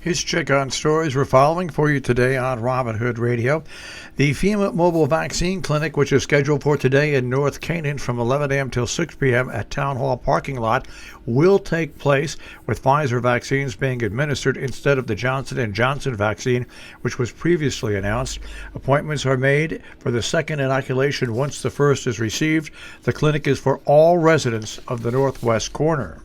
Here's check on stories we're following for you today on Robin Hood Radio. The FEMA Mobile Vaccine Clinic, which is scheduled for today in North Canaan from 11 a.m. till 6 p.m. at Town Hall parking lot, will take place with Pfizer vaccines being administered instead of the Johnson & Johnson vaccine, which was previously announced. Appointments are made for the second inoculation once the first is received. The clinic is for all residents of the Northwest Corner.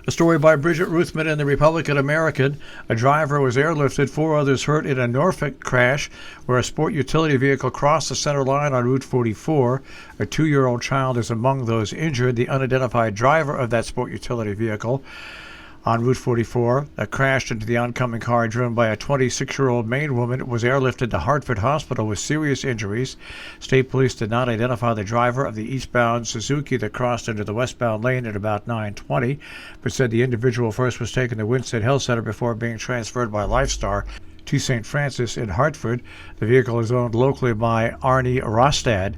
A story by Bridget Ruthman in the Republican American. A driver was airlifted, 4 others hurt in a Norfolk crash where a sport utility vehicle crossed the center line on Route 44. A 2-year-old child is among those injured. The unidentified driver of that sport utility vehicle on Route 44 that crashed into the oncoming car driven by a 26-year-old Maine woman was airlifted to Hartford Hospital with serious injuries. State police did not identify the driver of the eastbound Suzuki that crossed into the westbound lane at about 9:20, but said the individual first was taken to Winston Health Center before being transferred by Lifestar to St. Francis in Hartford. The vehicle is owned locally by Arnie Rostad.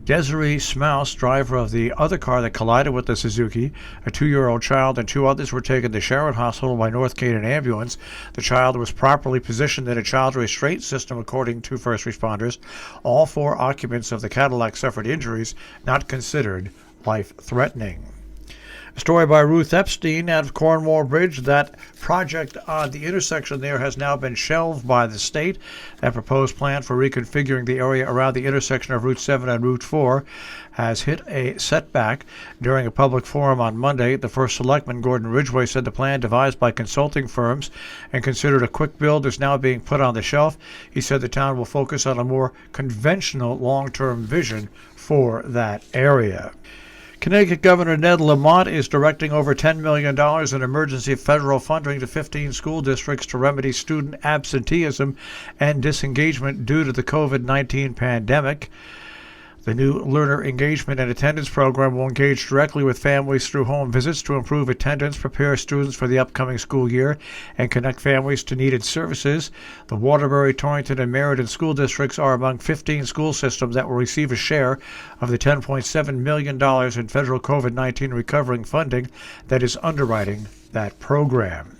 Desiree Smouse, driver of the other car that collided with the Suzuki, a 2-year-old child, and 2 others were taken to Sharon Hospital by North Canaan Ambulance. The child was properly positioned in a child restraint system, according to first responders. All 4 occupants of the Cadillac suffered injuries not considered life-threatening. A story by Ruth Epstein out of Cornwall Bridge. That project on the intersection there has now been shelved by the state. That proposed plan for reconfiguring the area around the intersection of Route 7 and Route 4 has hit a setback. During a public forum on Monday, the first selectman, Gordon Ridgway, said the plan devised by consulting firms and considered a quick build is now being put on the shelf. He said the town will focus on a more conventional long-term vision for that area. Connecticut Governor Ned Lamont is directing over $10 million in emergency federal funding to 15 school districts to remedy student absenteeism and disengagement due to the COVID-19 pandemic. The new Learner Engagement and Attendance Program will engage directly with families through home visits to improve attendance, prepare students for the upcoming school year, and connect families to needed services. The Waterbury, Torrington, and Meriden school districts are among 15 school systems that will receive a share of the $10.7 million in federal COVID-19 recovering funding that is underwriting that program.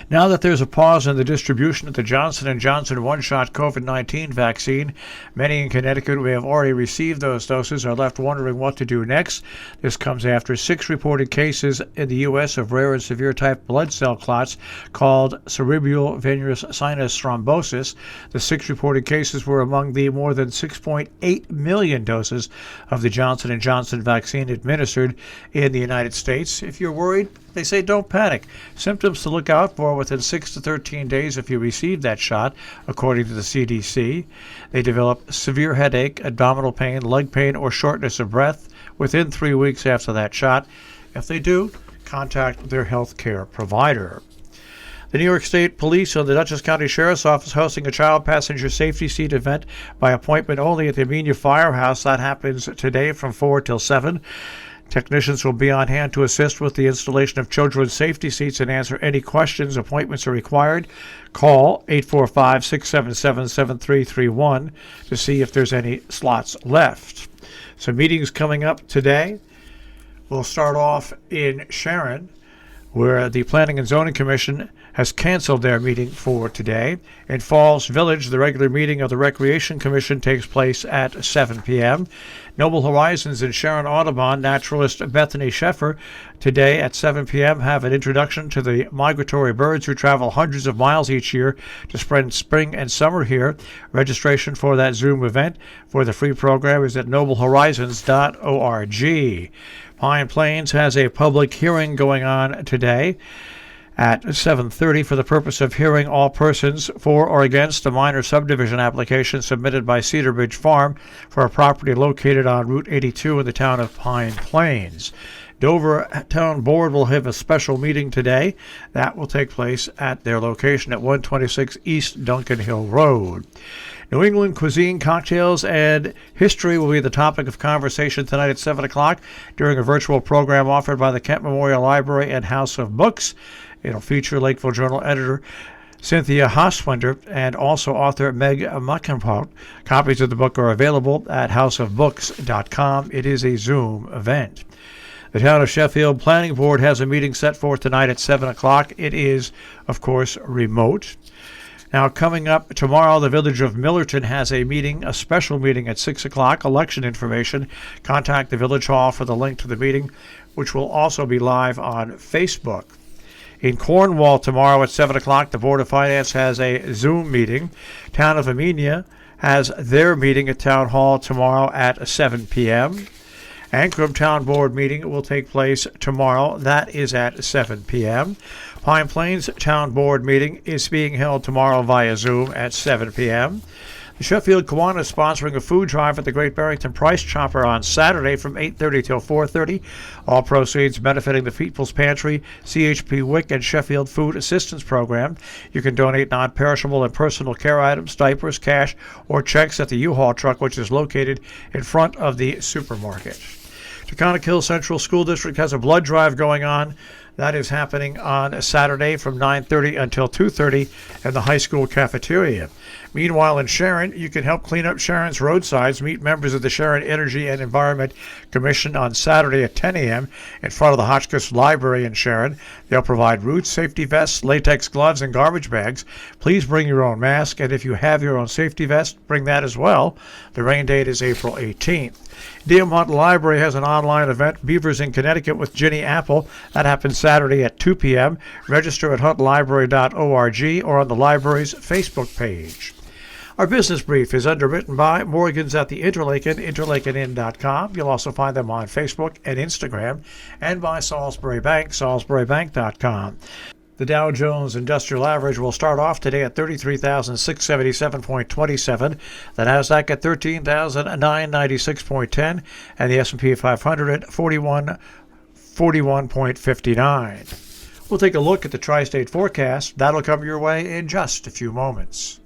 Now that there's a pause in the distribution of the Johnson & Johnson one-shot COVID-19 vaccine, many in Connecticut who have already received those doses are left wondering what to do next. This comes after 6 reported cases in the U.S. of rare and severe type blood cell clots called cerebral venous sinus thrombosis. The 6 reported cases were among the more than 6.8 million doses of the Johnson & Johnson vaccine administered in the United States. If you're worried, they say don't panic. Symptoms to look out for within 6 to 13 days if you receive that shot, according to the CDC. They develop severe headache, abdominal pain, leg pain, or shortness of breath within 3 weeks after that shot. If they do, contact their health care provider. The New York State Police and the Dutchess County Sheriff's Office hosting a child passenger safety seat event by appointment only at the Amenia Firehouse. That happens today from 4 till 7. Technicians will be on hand to assist with the installation of children's safety seats and answer any questions. Appointments are required. Call 845-677-7331 to see if there's any slots left. So meetings coming up today. We'll start off in Sharon, where the Planning and Zoning Commission has canceled their meeting for today. In Falls Village, the regular meeting of the Recreation Commission takes place at 7 p.m. Noble Horizons in Sharon Audubon, naturalist Bethany Sheffer, today at 7 p.m. have an introduction to the migratory birds who travel hundreds of miles each year to spend spring and summer here. Registration for that Zoom event for the free program is at noblehorizons.org. Pine Plains has a public hearing going on today at 7:30 for the purpose of hearing all persons for or against a minor subdivision application submitted by Cedar Ridge Farm for a property located on Route 82 in the town of Pine Plains. Dover Town Board will have a special meeting today. That will take place at their location at 126 East Duncan Hill Road. New England cuisine, cocktails, and history will be the topic of conversation tonight at 7 o'clock during a virtual program offered by the Kent Memorial Library and House of Books. It'll feature Lakeville Journal editor Cynthia Hoswinder and also author Meg Muckenpout. Copies of the book are available at houseofbooks.com. It is a Zoom event. The Town of Sheffield Planning Board has a meeting set for tonight at 7 o'clock. It is, of course, remote. Now, coming up tomorrow, the Village of Millerton has a meeting, a special meeting at 6 o'clock. Election information. Contact the Village Hall for the link to the meeting, which will also be live on Facebook. In Cornwall tomorrow at 7 o'clock, the Board of Finance has a Zoom meeting. Town of Amenia has their meeting at Town Hall tomorrow at 7 p.m. Ancrum Town Board meeting will take place tomorrow. That is at 7 p.m. Pine Plains Town Board meeting is being held tomorrow via Zoom at 7 p.m. The Sheffield Kiwanis is sponsoring a food drive at the Great Barrington Price Chopper on Saturday from 8:30 till 4:30. All proceeds benefiting the People's Pantry, CHP WIC, and Sheffield Food Assistance Program. You can donate non-perishable and personal care items, diapers, cash, or checks at the U-Haul truck, which is located in front of the supermarket. Taconic Hill Central School District has a blood drive going on. That is happening on Saturday from 9:30 until 2:30 in the high school cafeteria. Meanwhile, in Sharon, you can help clean up Sharon's roadsides. Meet members of the Sharon Energy and Environment Commission on Saturday at 10 a.m. in front of the Hotchkiss Library in Sharon. They'll provide roots, safety vests, latex gloves, and garbage bags. Please bring your own mask, and if you have your own safety vest, bring that as well. The rain date is April 18th. Dearmont Library has an online event, Beavers in Connecticut with Ginny Apple. That happens Saturday at 2 p.m. Register at huntlibrary.org or on the library's Facebook page. Our business brief is underwritten by Morgans at the Interlaken, interlakenin.com. You'll also find them on Facebook and Instagram, and by Salisbury Bank, salisburybank.com. The Dow Jones Industrial Average will start off today at 33,677.27. The Nasdaq at 13,996.10, and the S&P 500 at 41.59. We'll take a look at the tri-state forecast. That'll come your way in just a few moments.